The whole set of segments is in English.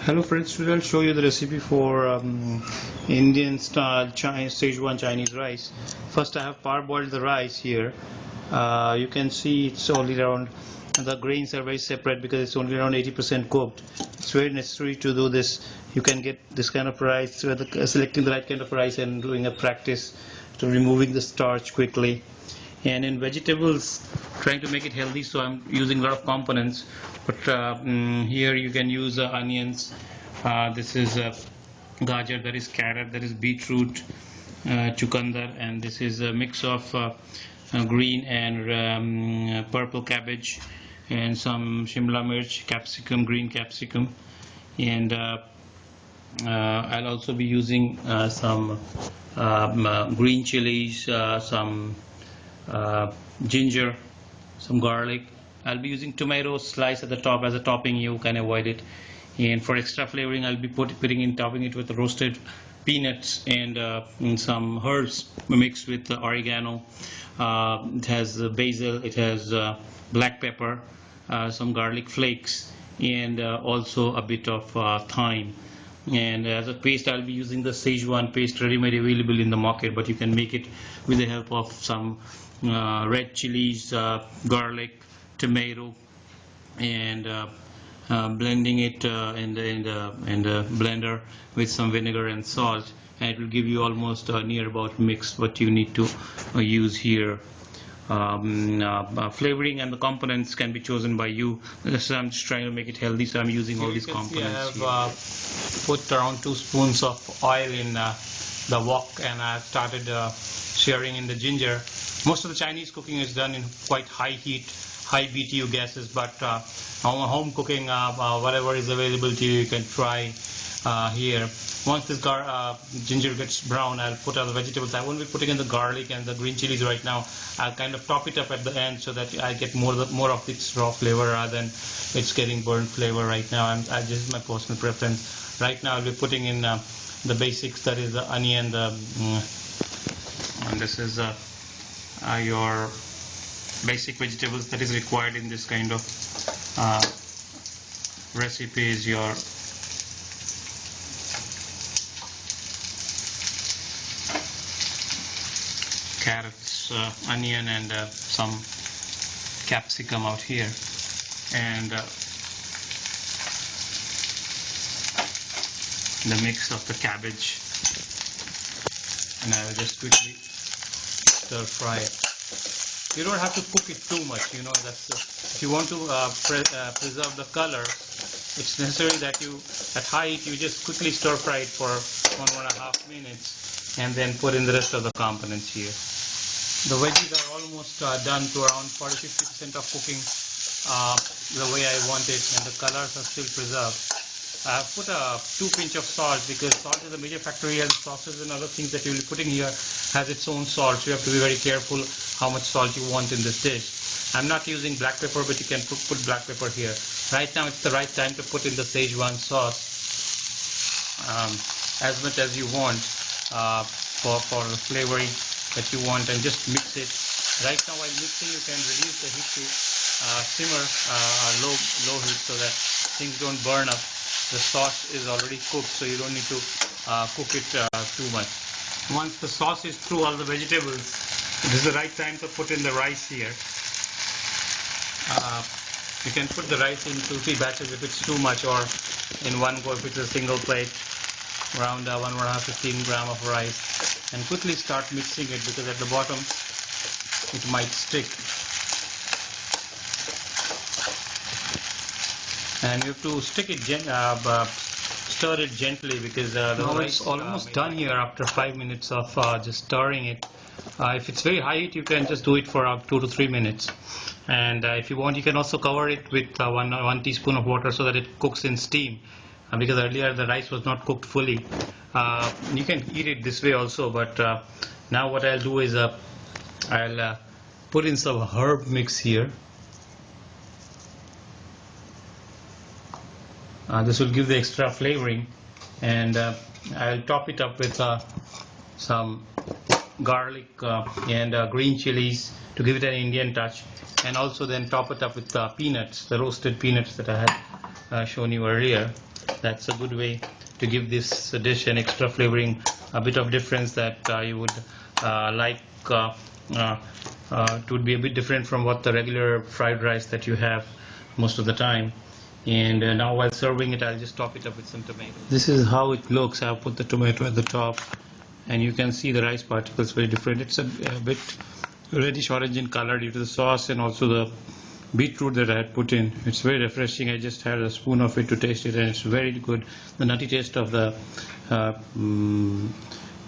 Hello friends, today I'll show you the recipe for Indian style schezwan Chinese rice. First I have parboiled the rice here. You can see it's only around, the grains are very separate because it's only around 80% cooked. It's very necessary to do this. You can get this kind of rice with selecting the right kind of rice and doing a practice to removing the starch quickly. And in vegetables, trying to make it healthy, so I'm using a lot of components, but here you can use onions, this is gajar, that is carrot, that is beetroot, chucandar, and this is a mix of green and purple cabbage, and some shimla mirch, capsicum, green capsicum, and I'll also be using some green chilies, some ginger, some garlic. I'll be using tomato slice at the top as a topping. You can avoid it. And for extra flavoring, I'll be topping it with roasted peanuts and some herbs mixed with oregano. It has basil, it has black pepper, some garlic flakes, and also a bit of thyme. And as a paste, I'll be using the Schezwan paste, ready-made, available in the market, but you can make it with the help of some red chilies, garlic, tomato, and blending it in the blender with some vinegar and salt, and it will give you almost near about mix what you need to use here. Flavoring and the components can be chosen by you. So I'm just trying to make it healthy, so I'm using all these components. I have put around 2 spoons of oil in the wok, and I started searing in the ginger. Most of the Chinese cooking is done in quite high heat, high BTU gases, but home cooking, whatever is available to you, you can try here. Once this ginger gets brown, I'll put other vegetables. I won't be putting in the garlic and the green chilies right now. I'll kind of top it up at the end so that I get more of its raw flavor rather than it's getting burnt flavor right now. This is my personal preference. Right now I'll be putting in the basics, that is the onion, and this is your basic vegetables that is required in this kind of recipe is your carrots, onion, and some capsicum out here, and the mix of the cabbage, and I will just quickly stir fry it. You don't have to cook it too much, you know. If you want to preserve the color, it's necessary that you, at high heat, you just quickly stir fry it for 1.5 minutes, and then put in the rest of the components here. The veggies are almost done to around 40–50% of cooking, the way I want it, and the colors are still preserved. I have put a 2 pinch of salt because salt is a major factor here. The sauces and other things that you will be putting here has its own salt, so you have to be very careful how much salt you want in this dish. I'm not using black pepper, but you can put black pepper here. Right now it's the right time to put in the Schezwan sauce, as much as you want for the flavoring that you want, and just mix it. Right now while mixing, you can reduce the heat to simmer low heat so that things don't burn up. The sauce is already cooked, so you don't need to cook it too much. Once the sauce is through all the vegetables, this is the right time to put in the rice here. You can put the rice in 2–3 batches if it's too much, or in one go if it's a single plate, around 1.5–15 gram of rice, and quickly start mixing it because at the bottom it might stick. And you have to stir it gently because now it's almost done here after 5 minutes of just stirring it. If it's very high heat, you can just do it for 2 to 3 minutes, and if you want, you can also cover it with 1 teaspoon of water so that it cooks in steam, because earlier the rice was not cooked fully. You can eat it this way also, but now what I'll do is I'll put in some herb mix here. This will give the extra flavoring, and I'll top it up with some garlic and green chilies to give it an Indian touch, and also then top it up with peanuts, the roasted peanuts that I had shown you earlier. That's a good way to give this dish an extra flavoring, a bit of difference that you would like. It would be a bit different from what the regular fried rice that you have most of the time. And now while serving it, I'll just top it up with some tomato. This is how it looks. I've put the tomato at the top, and you can see the rice particles very different. It's a bit reddish orange in color due to the sauce and also the beetroot that I had put in. It's very refreshing. I just had a spoon of it to taste it, and it's very good. The nutty taste of the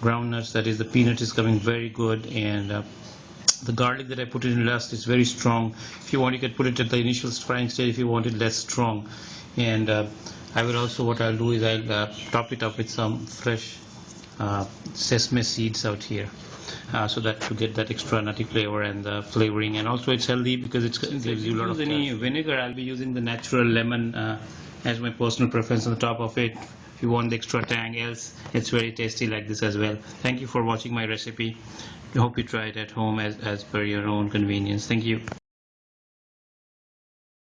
groundnuts, that is the peanut, is coming very good, and the garlic that I put in last is very strong. If you want, you can put it at the initial frying stage if you want it less strong. And I will also, what I'll do is I'll top it up with some fresh sesame seeds out here, so that to get that extra nutty flavor and the flavoring. And also it's healthy because it gives you a lot of any vinegar. I'll be using the natural lemon as my personal preference on the top of it. If you want the extra tang, else it's very tasty like this as well. Thank you for watching my recipe. I hope you try it at home as per your own convenience. Thank you.